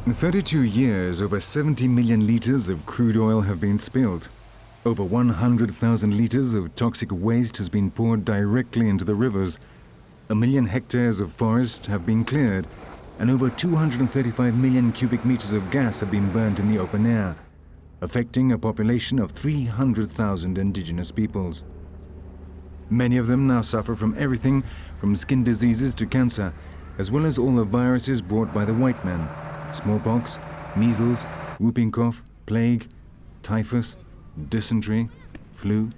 In 32 years, over 70 million liters of crude oil have been spilled. Over 100,000 liters of toxic waste has been poured directly into the rivers. 1 million hectares of forest have been cleared, and over 235 million cubic meters of gas have been burnt in the open air, affecting a population of 300,000 indigenous peoples. Many of them now suffer from everything from skin diseases to cancer, as well as all the viruses brought by the white men: smallpox, measles, whooping cough, plague, typhus, dysentery, flu.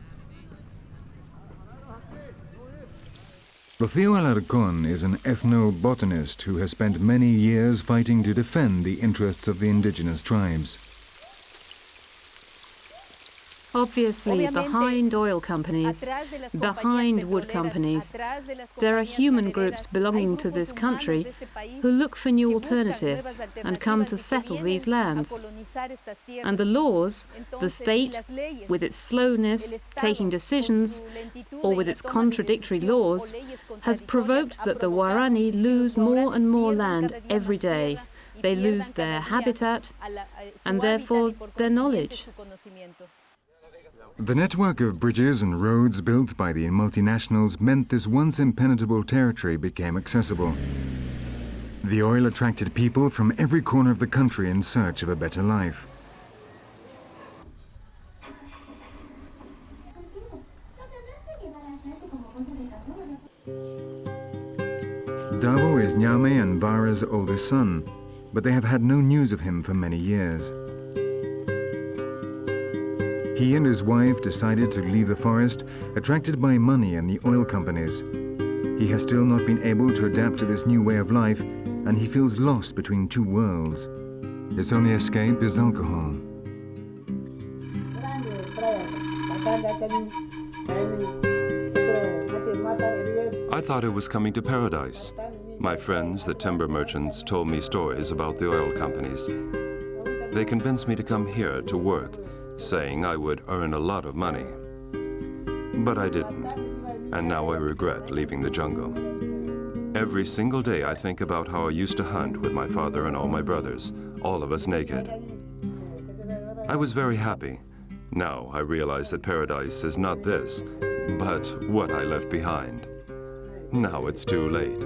Rocío Alarcón is an ethnobotanist who has spent many years fighting to defend the interests of the indigenous tribes. Obviously, behind oil companies, behind wood companies, there are human groups belonging to this country who look for new alternatives and come to settle these lands. And the laws, the state, with its slowness, taking decisions, or with its contradictory laws, has provoked that the Guarani lose more and more land every day. They lose their habitat and therefore their knowledge. The network of bridges and roads built by the multinationals meant this once impenetrable territory became accessible. The oil attracted people from every corner of the country in search of a better life. Davo is Nyame and Vara's oldest son, but they have had no news of him for many years. He and his wife decided to leave the forest, attracted by money and the oil companies. He has still not been able to adapt to this new way of life, and he feels lost between two worlds. His only escape is alcohol. I thought I was coming to paradise. My friends, the timber merchants, told me stories about the oil companies. They convinced me to come here to work, saying I would earn a lot of money. But I didn't, and now I regret leaving the jungle. Every single day I think about how I used to hunt with my father and all my brothers, all of us naked. I was very happy. Now I realize that paradise is not this, but what I left behind. Now it's too late.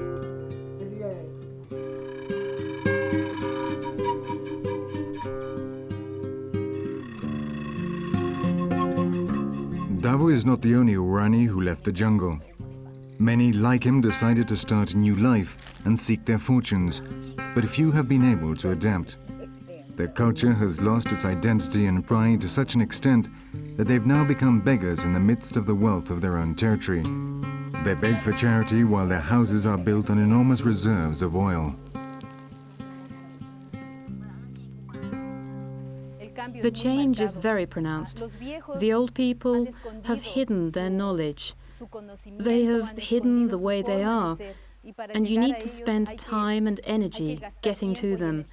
Davo is not the only Guarani who left the jungle. Many, like him, decided to start a new life and seek their fortunes, but few have been able to adapt. Their culture has lost its identity and pride to such an extent that they've now become beggars in the midst of the wealth of their own territory. They beg for charity while their houses are built on enormous reserves of oil. The change is very pronounced. The old people have hidden their knowledge. They have hidden the way they are. And you need to spend time and energy getting to them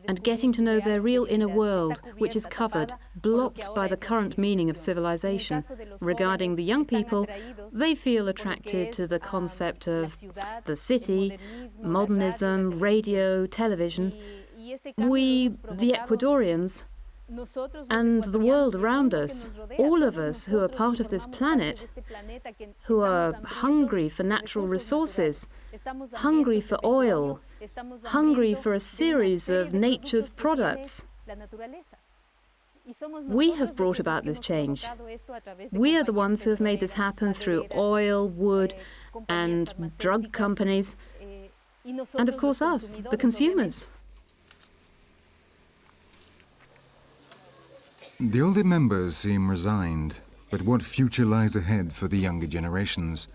and getting to know their real inner world, which is covered, blocked by the current meaning of civilization. Regarding the young people, they feel attracted to the concept of the city, modernism, radio, television. We, the Ecuadorians, and the world around us, all of us who are part of this planet, who are hungry for natural resources, hungry for oil, hungry for a series of nature's products. We have brought about this change. We are the ones who have made this happen through oil, wood, and drug companies, and of course us, the consumers. The older members seem resigned, but what future lies ahead for the younger generations?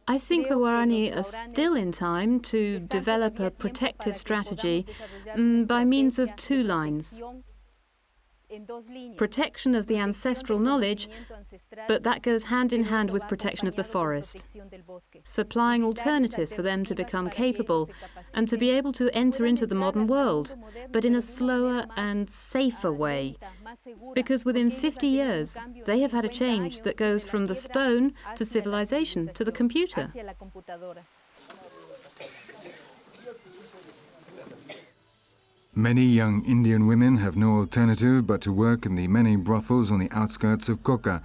I think the Guarani are still in time to develop a protective strategy by means of two lines. Protection of the ancestral knowledge, but that goes hand in hand with protection of the forest. Supplying alternatives for them to become capable and to be able to enter into the modern world, but in a slower and safer way. Because within 50 years, they have had a change that goes from the stone to civilization to the computer. Many young Indian women have no alternative but to work in the many brothels on the outskirts of Coca,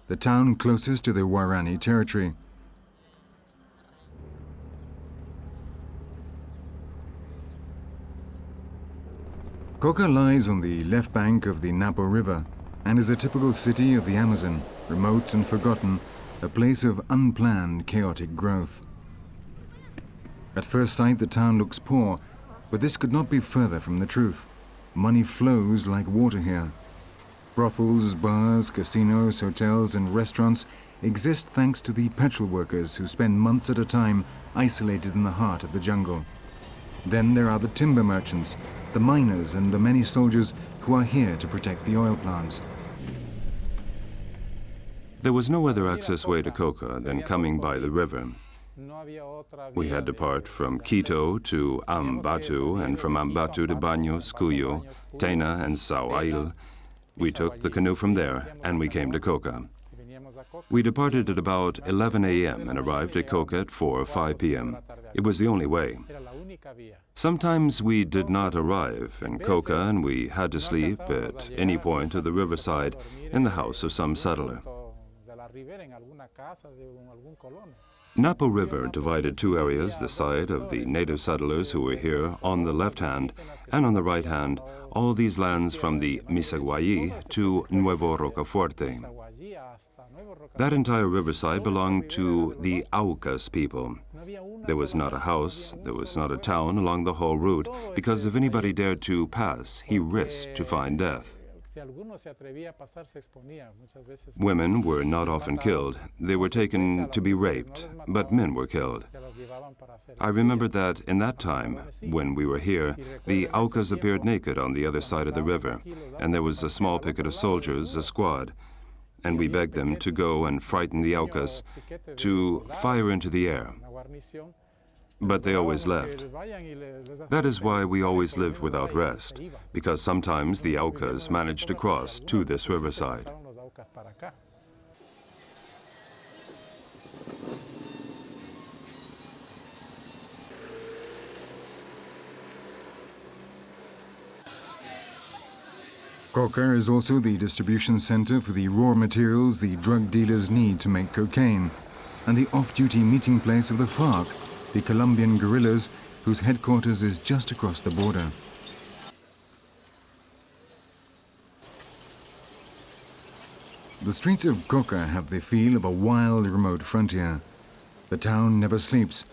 the town closest to the Guarani territory. Coca lies on the left bank of the Napo River and is a typical city of the Amazon, remote and forgotten, a place of unplanned, chaotic growth. At first sight, the town looks poor, but this could not be further from the truth. Money flows like water here. Brothels, bars, casinos, hotels, and restaurants exist thanks to the petrol workers who spend months at a time isolated in the heart of the jungle. Then there are the timber merchants, the miners, and the many soldiers who are here to protect the oil plants. There was no other access way to Coca than coming by the river. We had to depart from Quito to Ambato, and from Ambato to Baños, Cuyo, Tena, and Sauail. We took the canoe from there, and we came to Coca. We departed at about 11 a.m. and arrived at Coca at 4 or 5 p.m. It was the only way. Sometimes we did not arrive in Coca, and we had to sleep at any point of the riverside in the house of some settler. Napo River divided two areas, the side of the native settlers who were here on the left hand, and on the right hand, all these lands from the Misaguayi to Nuevo Rocafuerte. That entire riverside belonged to the Aucas people. There was not a house, there was not a town along the whole route, because if anybody dared to pass, he risked to find death. Women were not often killed. They were taken to be raped, but men were killed. I remember that in that time, when we were here, the Aucas appeared naked on the other side of the river, and there was a small picket of soldiers, a squad, and we begged them to go and frighten the Aucas, to fire into the air. But they always left. That is why we always lived without rest, because sometimes the Aucas managed to cross to this riverside. Coca is also the distribution center for the raw materials the drug dealers need to make cocaine, and the off-duty meeting place of the FARC, the Colombian guerrillas whose headquarters is just across the border. The streets of Coca have the feel of a wild, remote frontier. The town never sleeps.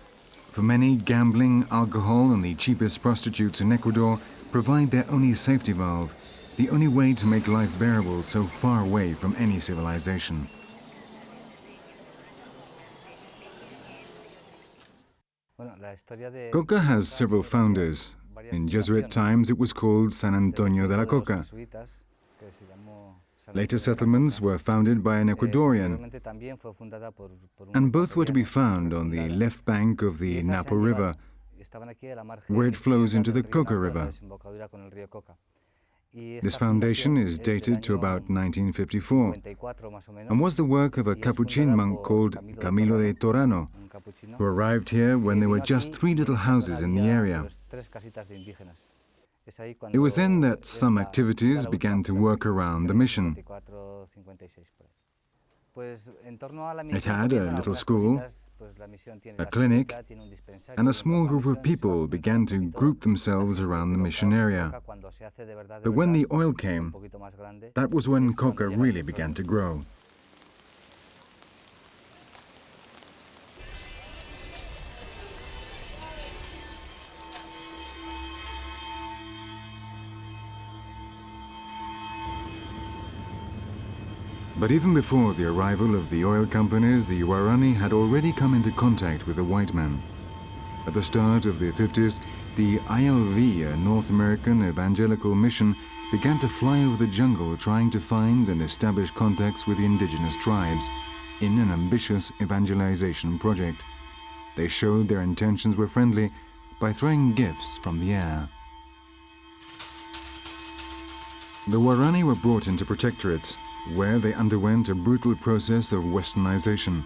For many, gambling, alcohol, and the cheapest prostitutes in Ecuador provide their only safety valve, the only way to make life bearable so far away from any civilization. Coca has several founders. In Jesuit times, it was called San Antonio de la Coca. Later settlements were founded by an Ecuadorian, and both were to be found on the left bank of the Napo River, where it flows into the Coca River. This foundation is dated to about 1954 and was the work of a Capuchin monk called Camilo de Torano, who arrived here when there were just 3 little houses in the area. It was then that some activities began to work around the mission. It had a little school, a clinic, and a small group of people began to group themselves around the mission area. But when the oil came, that was when Coca really began to grow. But even before the arrival of the oil companies, the Guarani had already come into contact with the white man. At the start of the 50s, the ILV, a North American evangelical mission, began to fly over the jungle trying to find and establish contacts with the indigenous tribes in an ambitious evangelization project. They showed their intentions were friendly by throwing gifts from the air. The Guarani were brought into protectorates, where they underwent a brutal process of westernization.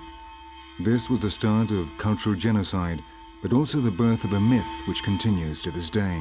This was the start of cultural genocide, but also the birth of a myth which continues to this day.